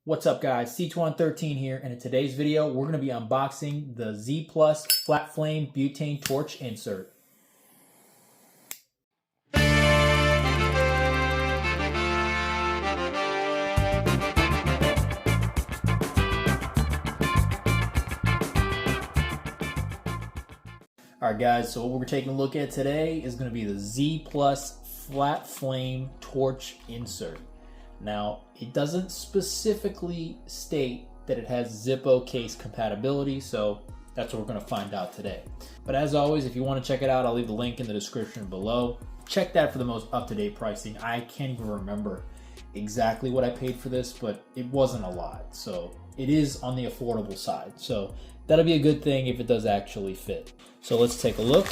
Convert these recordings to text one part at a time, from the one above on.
What's up guys, C2113 here, and in today's video we're going to be unboxing the Z Plus Flat Flame Butane Torch Insert. Alright guys, so what we're taking a look at today is going to be the Z Plus Flat Flame Torch Insert. Now, it doesn't specifically state that it has Zippo case compatibility, so that's what we're going to find out today. But as always, if you want to check it out, I'll leave the link in the description below. Check that for the most up-to-date pricing. I can't even remember exactly what I paid for this, but it wasn't a lot, so it is on the affordable side. So that'll be a good thing if it does actually fit. So let's take a look.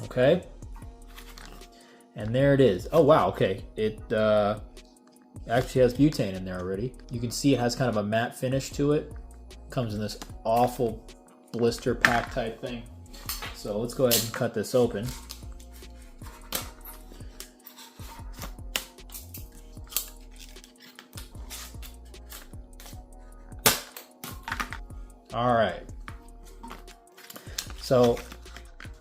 Okay, and there it is. Oh wow, okay. It actually has butane in there already. You can see it has kind of a matte finish to it. Comes in this awful blister pack type thing. So let's go ahead and cut this open. All right. So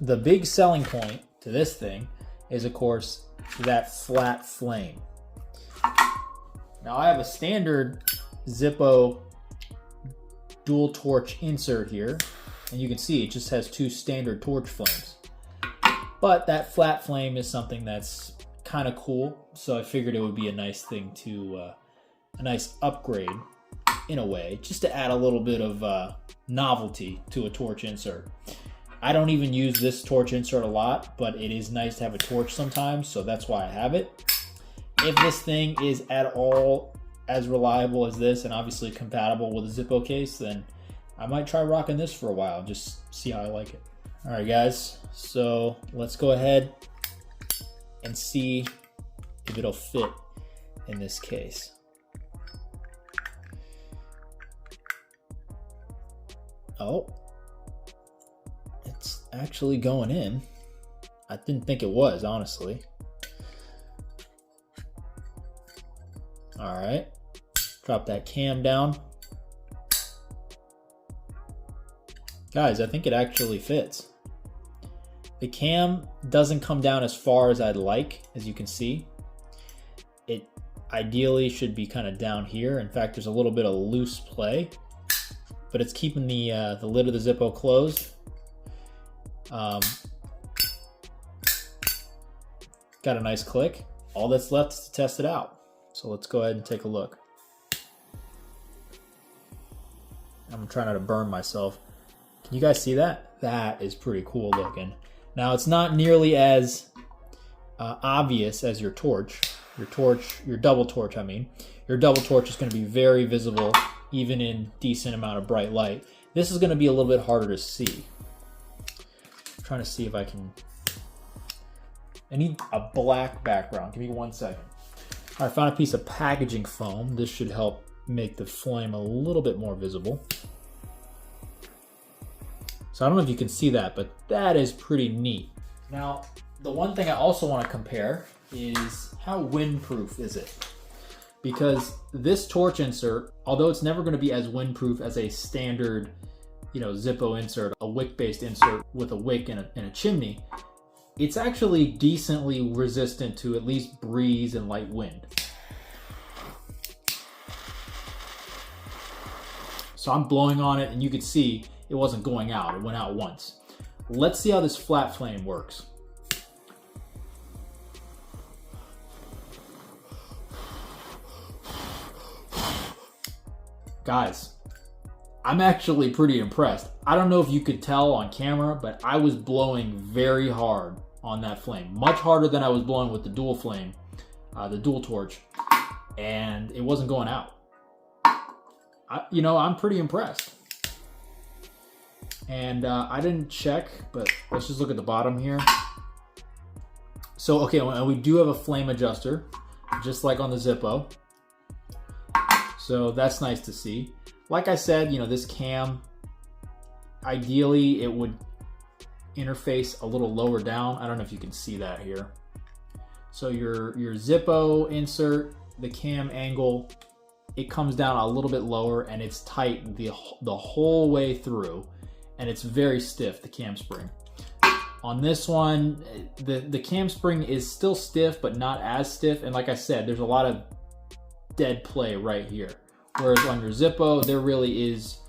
the big selling point to this thing is, of course, that flat flame. Now I have a standard Zippo dual torch insert here, and you can see it just has two standard torch flames. But that flat flame is something that's kind of cool, so I figured it would be a nice thing to, a nice upgrade in a way, just to add a little bit of novelty to a torch insert. I don't even use this torch insert a lot, but it is nice to have a torch sometimes, so that's why I have it. If this thing is at all as reliable as this, and obviously compatible with a Zippo case, then I might try rocking this for a while, just see how I like it. All right guys, so let's go ahead and see if it'll fit in this case. Oh. It's actually going in. I didn't think it was, honestly. All right, drop that cam down. Guys, I think it actually fits. The cam doesn't come down as far as I'd like, as you can see. It ideally should be kind of down here. In fact, there's a little bit of loose play, but it's keeping the lid of the Zippo closed. Got a nice click. All that's left is to test it out. So let's go ahead and take a look. I'm trying not to burn myself. Can you guys see that? That is pretty cool looking. Now it's not nearly as obvious as your torch. Your double torch, I mean. Your double torch is going to be very visible even in decent amount of bright light. This is going to be a little bit harder to see. Trying to see if I need a black background. Give me 1 second. I found a piece of packaging foam. This should help make the flame a little bit more visible. So I don't know if you can see that, but that is pretty neat. Now, the one thing I also want to compare is how windproof is it? Because this torch insert, although it's never going to be as windproof as a standard, Zippo insert, a wick-based insert with a wick and a chimney, it's actually decently resistant to at least breeze and light wind. So I'm blowing on it and you could see it wasn't going out, it went out once. Let's see how this flat flame works. Guys, I'm actually pretty impressed. I don't know if you could tell on camera, but I was blowing very hard on that flame. Much harder than I was blowing with the dual flame, the dual torch, and it wasn't going out. I'm pretty impressed. And I didn't check, but let's just look at the bottom here. So, okay, and we do have a flame adjuster, just like on the Zippo. So that's nice to see. Like I said, this cam, ideally it would interface a little lower down. I don't know if you can see that here. So your Zippo insert, the cam angle, it comes down a little bit lower and it's tight the whole way through, and it's very stiff, the cam spring. On this one, the cam spring is still stiff, but not as stiff. And like I said, there's a lot of dead play right here. Whereas on your Zippo, there really is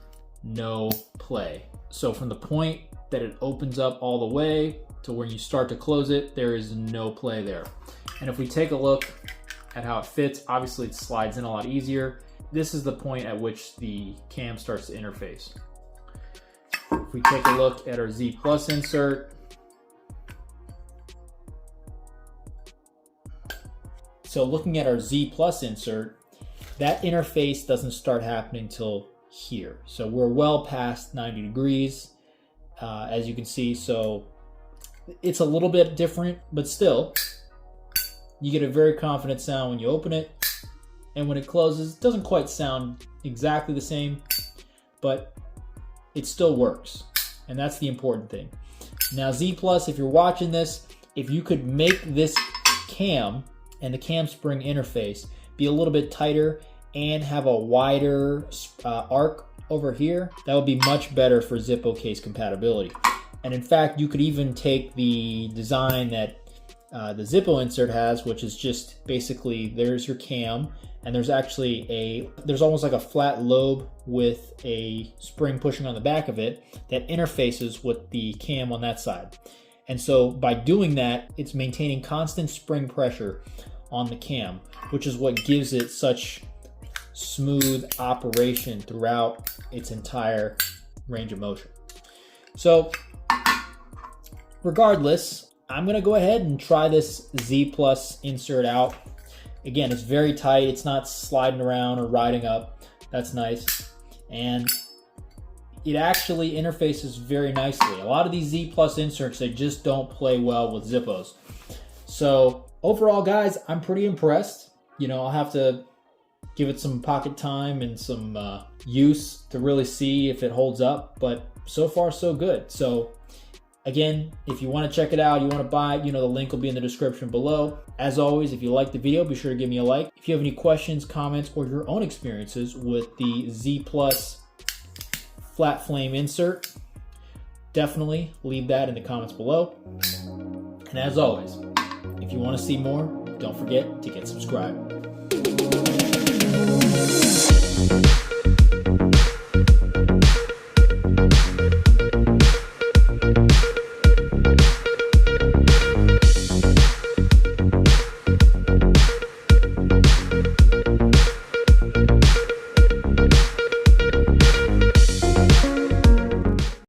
no play. So from the point that it opens up all the way to when you start to close it, there is no play there. And if we take a look at how it fits, obviously it slides in a lot easier. This is the point at which the cam starts to interface. If we take a look at our Z Plus insert, so looking at our Z Plus insert, that interface doesn't start happening till here. So we're well past 90 degrees, as you can see. So it's a little bit different, but still, you get a very confident sound when you open it. And when it closes, it doesn't quite sound exactly the same, but it still works. And that's the important thing. Now Z Plus, if you're watching this, if you could make this cam and the cam spring interface be a little bit tighter and have a wider arc over here, that would be much better for Zippo case compatibility. And in fact, you could even take the design that the Zippo insert has, which is just basically, there's your cam, and there's actually there's almost like a flat lobe with a spring pushing on the back of it that interfaces with the cam on that side. And so by doing that, it's maintaining constant spring pressure on the cam, which is what gives it such smooth operation throughout its entire range of motion. So regardless, I'm gonna go ahead and try this Z Plus insert out. Again, it's very tight. It's not sliding around or riding up. That's nice. And it actually interfaces very nicely. A lot of these Z Plus inserts, they just don't play well with Zippos. So overall, guys, I'm pretty impressed. You know, I'll have to give it some pocket time and some use to really see if it holds up, but so far so good. So again, if you want to check it out, you want to buy it, you know, the link will be in the description below. As always, if you like the video, be sure to give me a like. If you have any questions, comments, or your own experiences with the Z Plus flat flame insert, definitely leave that in the comments below. And as always, if you want to see more, don't forget to get subscribed.